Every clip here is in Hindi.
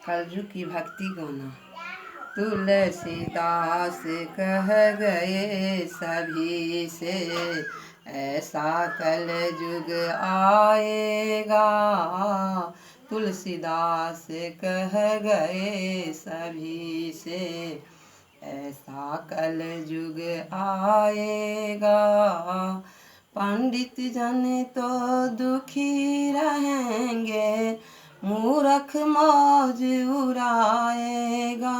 कलयुग की भक्ति गाना। तुलसीदास कह गए सभी से, ऐसा कलयुग आएगा। तुलसीदास कह गए सभी से, ऐसा कलयुग आएगा। पंडित जन तो दुखी रहेंगे, मूर्ख मौज उड़ाएगा।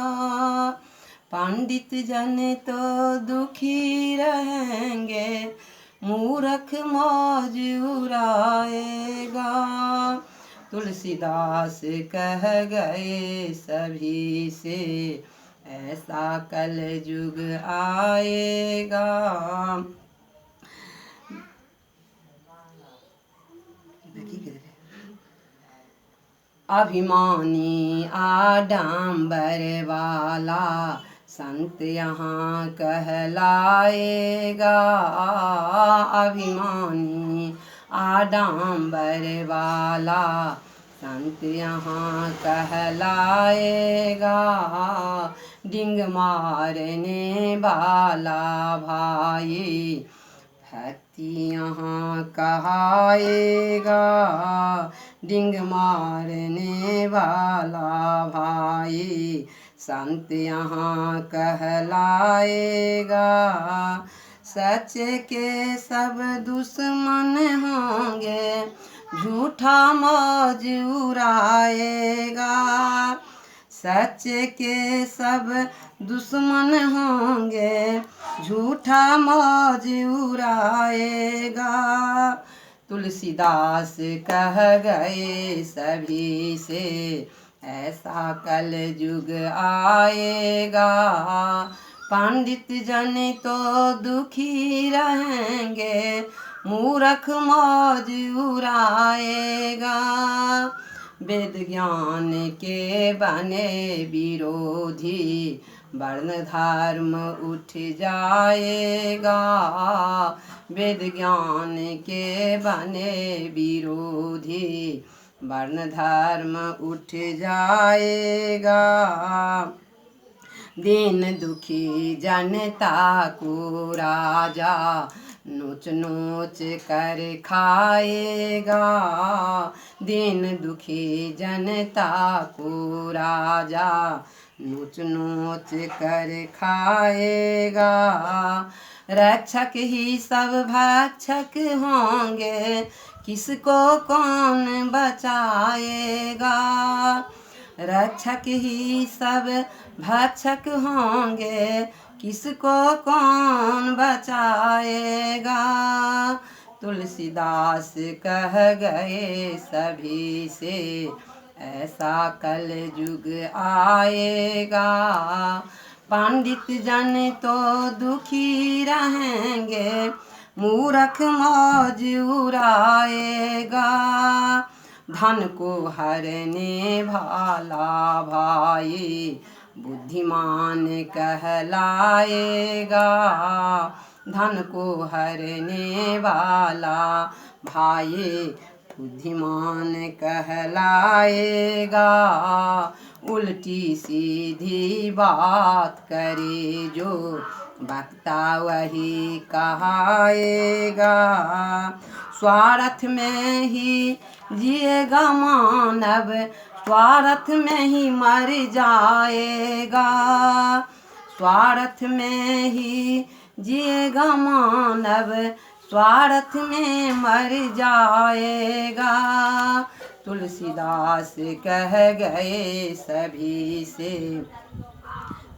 पंडित जन तो दुखी रहेंगे, मूर्ख मौज उड़ाएगा। तुलसीदास कह गए सभी से, ऐसा कलयुग आएगा। अभिमानी आडंबर वाला संत यहाँ कहलाएगा। अभिमानी आडंबर वाला संत यहाँ कहलाएगा। डिंग मारने वाला भाई भक्ति यहाँ कहाएगा। डिंग मारने वाला भाई संत यहाँ कहलाएगा। सच के सब दुश्मन होंगे, झूठा मौज उड़ाएगा। सच के सब दुश्मन होंगे, झूठा मौज उड़ाएगा। तुलसीदास कह गए सभी से, ऐसा कलयुग आएगा। पंडित जन तो दुखी रहेंगे, मूर्ख मौज उड़ाएगा। वेद ज्ञान के बने विरोधी, वर्ण धर्म उठ जाएगा। वेद ज्ञान के बने विरोधी, वर्ण धर्म उठ जाएगा। दीन दुखी जनता को राजा नोच नोच कर खाएगा। दीन दुखी जनता को राजा नोच नोच कर खाएगा। रक्षक ही सब भक्षक होंगे, किसको कौन बचाएगा। रक्षक ही सब भक्षक होंगे, किसको कौन बचाएगा। तुलसीदास कह गए सभी से, ऐसा कलयुग आएगा। पंडित जन तो दुखी रहेंगे, मूर्ख मौज उड़ाएगा। धन को हरने वाला भाई बुद्धिमान कहलाएगा। धन को हरने वाला भाई बुद्धिमान कहलाएगा। उल्टी सीधी बात करे जो वक्ता वही कहाएगा। स्वार्थ में ही जिएगा मानव, स्वार्थ में ही मर जाएगा। स्वार्थ में ही जिएगा मानव, स्वार्थ में मर जाएगा। तुलसीदास कह गए सभी से,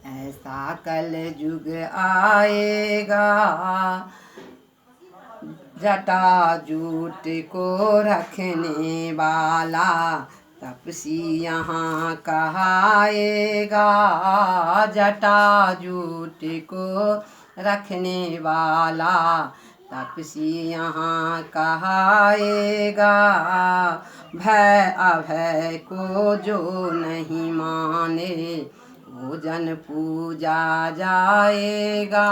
ऐसा कलयुग आएगा। जटा जूट को रखने वाला तपसी यहाँ कहाएगा। जटा जूट को रखने वाला तपसी यहाँ कहाएगा। भय अभय को जो नहीं माने, भोजन पूजा जाएगा।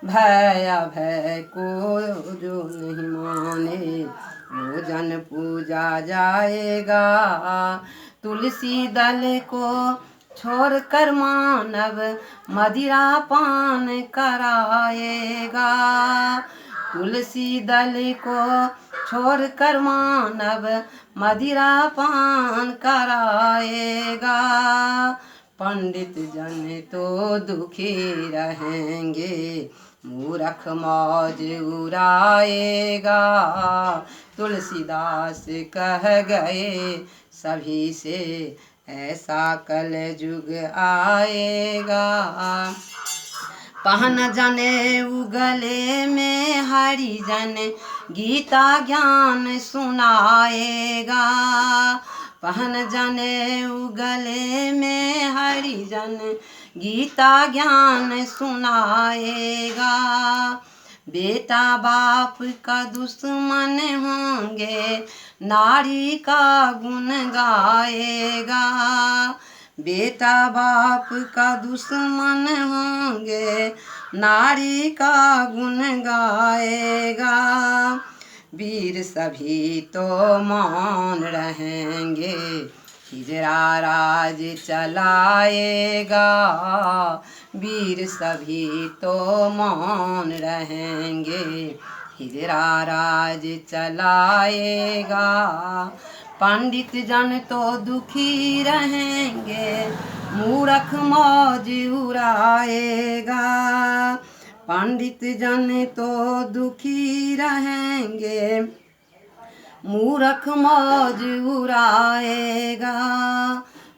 भय अभय को जो नहीं माने, भोजन पूजा जाएगा। तुलसी दल को छोड़कर मानव मदिरा पान कराएगा। तुलसी दल को छोड़कर मानव मदिरा पान कराएगा। पंडित जन तो दुखी रहेंगे, मूर्ख मौज उड़ाएगा। तुलसीदास कह गए सभी से, ऐसा कल युग आएगा। पहन जने उगले में हरिजन गीता ज्ञान सुनाएगा। पहन जने उगले में हरिजन गीता ज्ञान सुनाएगा। बेटा बाप का दुश्मन होंगे, नारी का गुण गाएगा। बेटा बाप का दुश्मन होंगे, नारी का गुण गाएगा। वीर सभी तो मौन रहेंगे, हिजरा राज चलाएगा। वीर सभी तो मौन रहेंगे, हिजरा राज चलाएगा। पंडित जन तो दुखी रहेंगे, मूर्ख मौज उड़ाएगा। पंडित जन तो दुखी रहेंगे, मूर्ख मौज उड़ाएगा।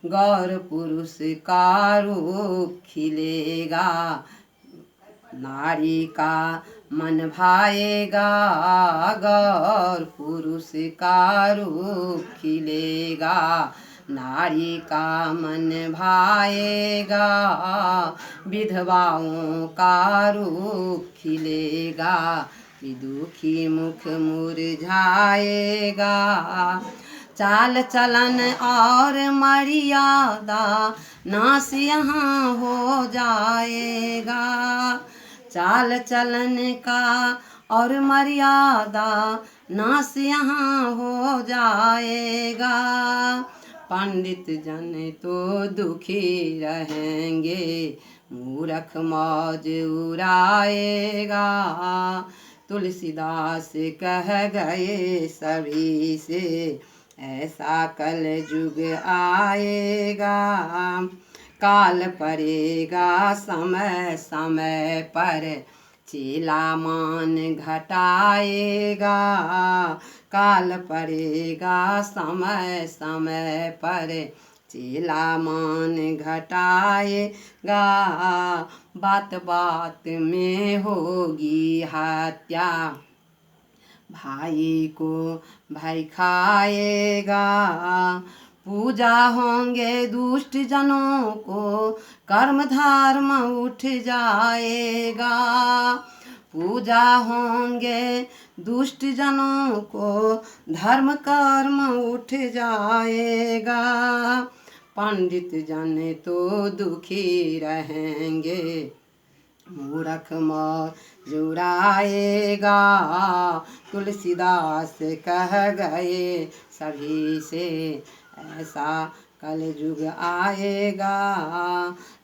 गौर पुरुष का रूप खिलेगा, नारी का मन भाएगा। गौर पुरुष का रूप खिलेगा, नारी का मन भाएगा। विधवाओं का रूप खिलेगा, दुखी मुख मुरझाएगा। चाल चलन और मर्यादा नाश यहाँ हो जाएगा। चाल चलन का और मर्यादा नाश यहाँ हो जाएगा। पंडित जन तो दुखी रहेंगे, मूर्ख मौज उड़ाएगा। तुलसीदास कह गए सभी से, ऐसा कल युग आएगा। काल पड़ेगा समय समय पर, चेला मान घटाएगा। काल पड़ेगा समय समय पर, चेला मान घटाएगा। बात बात में होगी हत्या, भाई को भाई खाएगा। पूजा होंगे दुष्ट जनों को, कर्म धर्म उठ जाएगा। पूजा होंगे दुष्ट जनों को, धर्म कर्म उठ जाएगा। पंडित जन तो दुखी रहेंगे, मूर्ख मौज उड़ाएगा। तुलसीदास कह गए सभी से, ऐसा कल युग आएगा।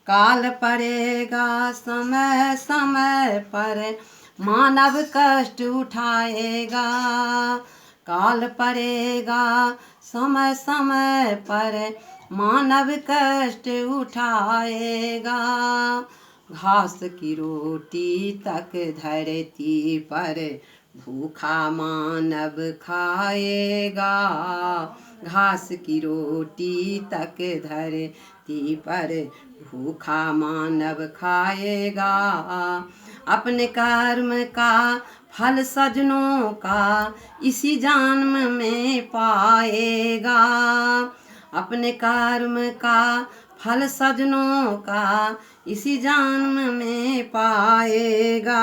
काल पड़ेगा समय समय पर, मानव कष्ट उठाएगा। काल पड़ेगा समय समय पर, मानव कष्ट उठाएगा। घास की रोटी तक धरती पर, भूखा मानव खाएगा। घास की रोटी तक धरती पर, भूखा मानव खाएगा। अपने कर्म का फल सजनों का, इसी जन्म में पाएगा। अपने कर्म का फल सजनों का, इसी जन्म में पाएगा।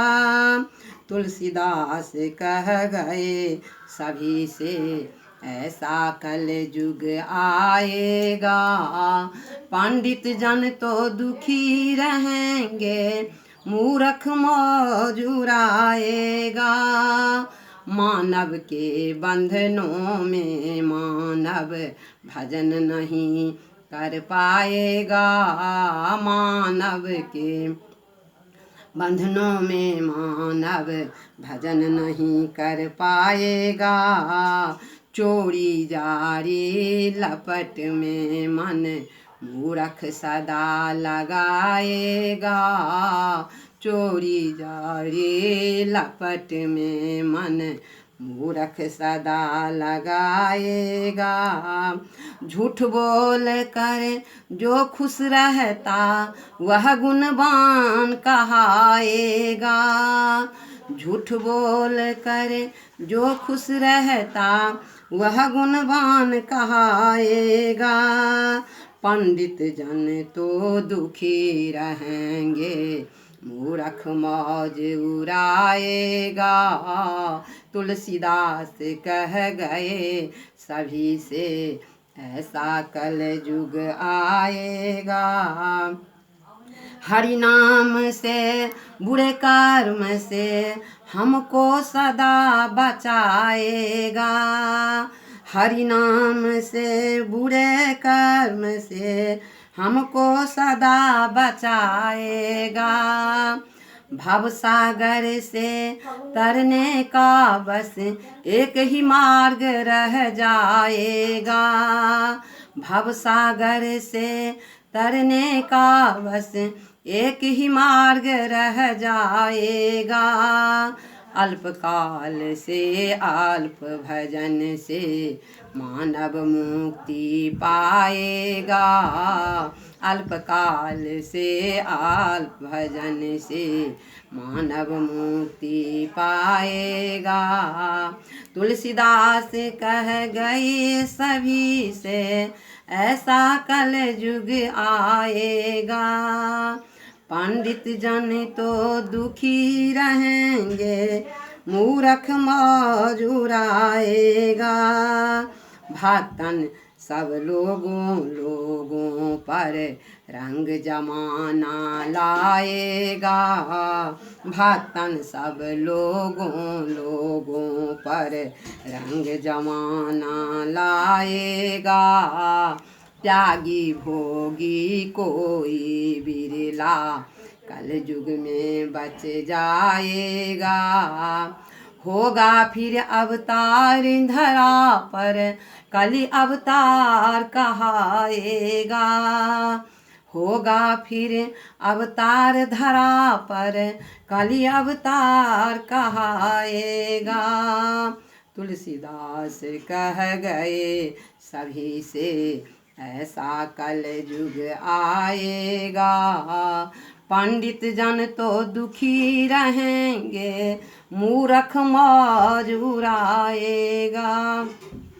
तुलसीदास कह गए सभी से, ऐसा कल युग आएगा। पंडित जन तो दुखी रहेंगे, मूर्ख मौज उड़ाएगा। मानव के बंधनों में मान मानव भजन नहीं कर पाएगा। मानव के बंधनों में मानव भजन नहीं कर पाएगा। चोरी जारी लपट में मन मूर्ख सदा लगाएगा। चोरी जारी लपट में मन मूर्ख सदा लगाएगा। झूठ बोल कर जो खुश रहता वह गुणवान कहाएगा। झूठ बोल कर जो खुश रहता वह गुणवान कहाएगा। पंडित जन तो दुखी रहेंगे मूर्ख मौज उड़ाएगा। तुलसीदास कह गए सभी से ऐसा कल युग आएगा। हरि नाम से बुरे कर्म से हमको सदा बचाएगा। हरि नाम से बुरे कर्म से हमको सदा बचाएगा। भव सागर से तरने का बस एक ही मार्ग रह जाएगा। भव सागर से तरने का बस एक ही मार्ग रह जाएगा। अल्पकाल से अल्प भजन से मानव मुक्ति पाएगा। अल्पकाल से अल्प भजन से मानव मुक्ति पाएगा। तुलसीदास कह गए सभी से ऐसा कल युग आएगा। पंडित जन तो दुखी रहेंगे मूर्ख मौज उड़ाएगा। भक्तन सब लोगों पर रंग जमाना लाएगा। भक्तन सब लोगों पर रंग जमाना लाएगा। त्यागी भोगी कोई बिरला कल युग में बच जाएगा। होगा फिर अवतार धरा पर कली अवतार कहाएगा। होगा फिर अवतार धरा पर कली अवतार कहाएगा। तुलसीदास कह गए सभी से ऐसा कल युग आएगा। पंडित जन तो दुखी रहेंगे मूर्ख मौज उड़ाएगा।